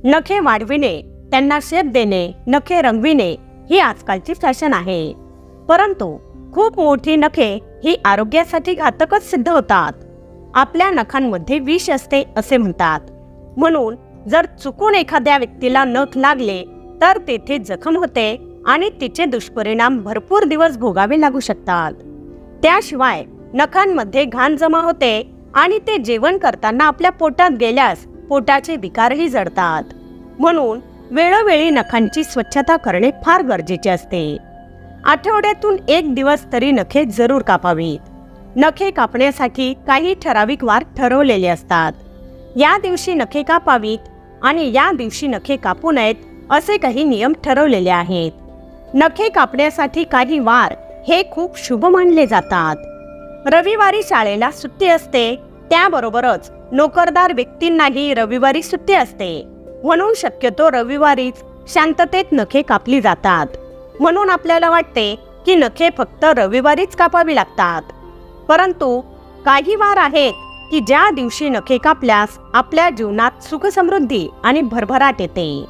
नखे वाढविणे, त्यांना शेप देणे, नखे रंगविणे ही आजकालची फॅशन आहे। परंतु खूप मोठी नखे ही आरोग्यासाठी घातकच सिद्ध होतात। आपल्या नखांमध्ये विष असते असे म्हणतात, म्हणून जर चुकून एखाद्या व्यक्तीला नख लागले तर तेथे जखम होते आणि तिचे दुष्परिणाम भरपूर दिवस भोगावे लागू शकतात। त्याशिवाय नखांमध्ये घाण जमा होते आणि ते जेवण करताना आपल्या पोटात गेल्यास पोटाचे विकारही जडतात, म्हणून वेळोवेळी नखांची स्वच्छता करणे फार गरजेचे असते। आठवड्यातून एक दिवस तरी नखे जरूर कापावीत। नखे कापण्यासाठी काही ठराविक वार ठरवलेले असतात। या दिवशी नखे कापावीत आणि या दिवशी नखे कापू नयेत असे काही नियम ठरवलेले आहेत। नखे कापण्यासाठी काही वार हे खूप शुभ मानले जातात। रविवारी शाळेला सुट्टी असते, त्याबरोबरच नोकरदार व्यक्तींनाही रविवारी सुट्टी असते, म्हणून शक्यतो रविवारीच शांततेत नखे कापली जातात। म्हणून आपल्याला वाटते की नखे फक्त रविवारीच कापावी लागतात, परंतु काही वार आहेत की ज्या दिवशी नखे कापल्यास आपल्या जीवनात सुख समृद्धी आणि भरभराट येते।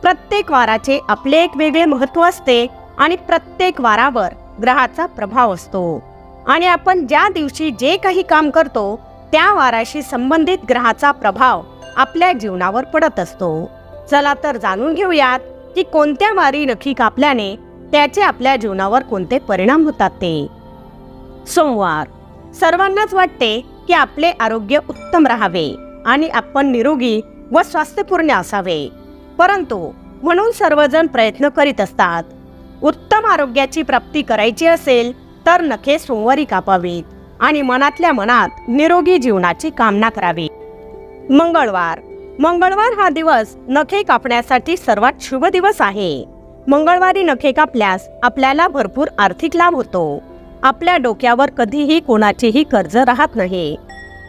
प्रत्येक वाराचे आपले एक वेगळे महत्त्व असते आणि प्रत्येक वारावर ग्रहाचा प्रभाव असतो आणि आपण ज्या दिवशी जे काही काम करतो त्या वाराशी संबंधित ग्रहाचा प्रभाव आपल्या जीवनावर पडत असतो। चला तर जाणून घेऊयात की कोणत्या वारी नखी कापल्याने त्याचे आपल्या जीवनावर कोणते परिणाम होतात ते। सोमवार। सर्वांनाच वाटते की आपले आरोग्य उत्तम राहावे आणि आपण निरोगी व स्वास्थ्यपूर्ण असावे, परंतु म्हणून सर्वजण प्रयत्न करीत असतात। उत्तम आरोग्याची प्राप्ती करायची असेल तर नखे सोमवारी कापावीत आणि मनातल्या मनात निरोगी जीवनाची कामना करावी। मंगळवार। मंगळवार हा दिवस नखे कापण्यासाठी सर्वात शुभ दिवस आहे। मंगळवारी नखे कापल्यास आपल्याला भरपूर आर्थिक लाभ होतो। आपल्या डोक्यावर कधीही कोणाचेही कर्ज राहत नाही।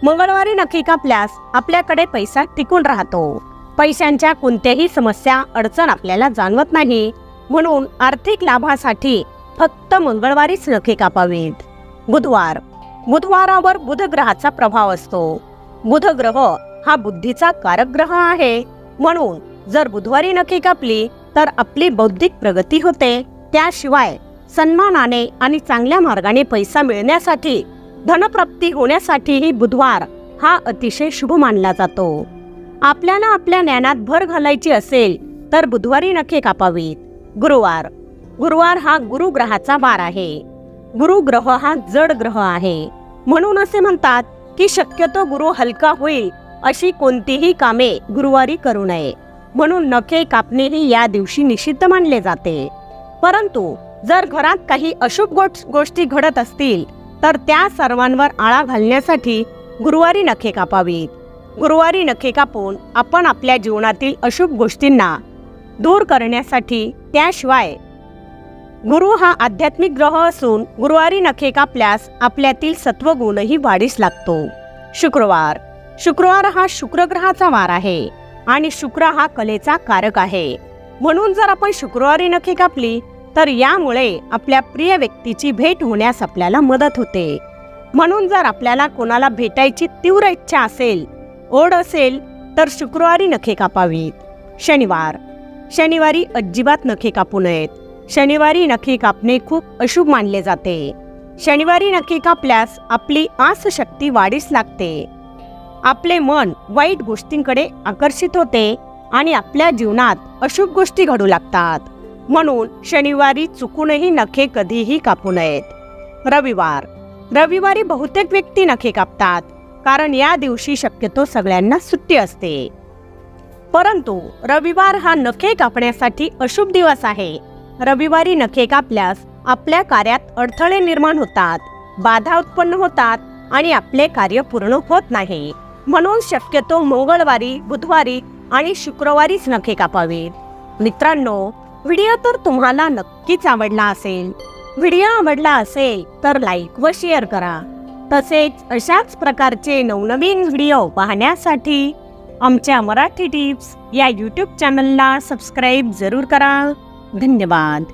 मंगळवारी नखे कापल्यास आपल्याकडे पैसा टिकून राहतो। पैशांच्या कोणत्याही समस्या अडचण आपल्याला जाणवत नाही, म्हणून आर्थिक लाभासाठी फक्त मंगळवारीच नखे कापावीत। बुधवार। बुधवारावर बुध ग्रहाचा प्रभाव असतो। बुध ग्रह हा बुद्धीचा कारक ग्रह आहे, म्हणून जर बुधवारी नखे कापली तर आपली बौद्धिक प्रगती होते। त्याशिवाय सन्मानाने आणि चांगल्या मार्गाने पैसा मिळण्यासाठी, धनप्राप्ती होण्यासाठीही बुधवार हा अतिशय शुभ मानला जातो। आपल्याला आपल्या ज्ञानात भर घालायची असेल तर बुधवारी नखे कापावीत। गुरुवार। गुरुवार हा गुरु ग्रहाचा वार आहे। गुरु ग्रह हा जड ग्रह आहे, म्हणून असे म्हणतात की शक्यतो गुरु हलका होईल अशी कोणतीही कामे गुरुवारी करू नये, म्हणून नखे कापणेही या दिवशी निषिद्ध मानले जाते। परंतु जर घरात काही अशुभ गोष्टी घडत असतील तर त्या सर्वांवर आळा घालण्यासाठी गुरुवारी नखे कापावीत। गुरुवारी नखे कापून आपण आपल्या जीवनातील अशुभ गोष्टींना दूर करण्यासाठी, त्याशिवाय गुरु हा आध्यात्मिक ग्रह असून गुरुवारी नखे कापल्यास आपल्यातील सत्वगुणही वाढीस लागतो। शुक्रवार। शुक्रवार हा शुक्र ग्रहाचा वार आहे आणि शुक्र हा कलेचा कारक आहे, म्हणून जर आपण शुक्रवारी नखे कापली तर यामुळे आपल्या प्रिय व्यक्तीची भेट होण्यास आपल्याला मदत होते। म्हणून जर आपल्याला कोणाला भेटायची तीव्र इच्छा असेल, ओढ असेल तर शुक्रवारी नखे कापावीत। शनिवार। शनिवारी अजिबात नखे कापू नयेत। शनिवारी नखे कापणे खूप अशुभ मानले जाते। शनिवारी नखे कापल्यास आपली आसशक्ती वाढीस लागते, आपले मन वाईट गोष्टींकडे आकर्षित होते आणि आपल्या जीवनात अशुभ गोष्टी घडू लागतात, म्हणून शनिवारी चुकूनही नखे कधीही कापू नयेत। रविवार। रविवारी बहुतेक व्यक्ती नखे कापतात, कारण या दिवशी शक्यतो सगळ्यांना सुट्टी असते। परंतु रविवार हा नखे कापण्यासाठी अशुभ दिवस आहे। रविवारी नखे कापल्यास आपल्या कार्यात अडथळे निर्माण होतात, बाधा उत्पन्न होतात आणि आपले कार्य पूर्ण होत नाही, म्हणून शक्यतो मंगळवारी, बुधवारी आणि शुक्रवारीच नखे कापावेत। मित्रांनो, व्हिडिओ तर तुम्हाला नक्कीच आवडला असेल। व्हिडिओ आवडला असेल तर लाईक व शेअर करा। तसेच अशाच प्रकारचे नवनवीन व्हिडिओ पाहण्यासाठी आमच्या मराठी टिप्स या यूट्यूब चॅनलला सबस्क्राईब जरूर करा। धन्यवाद।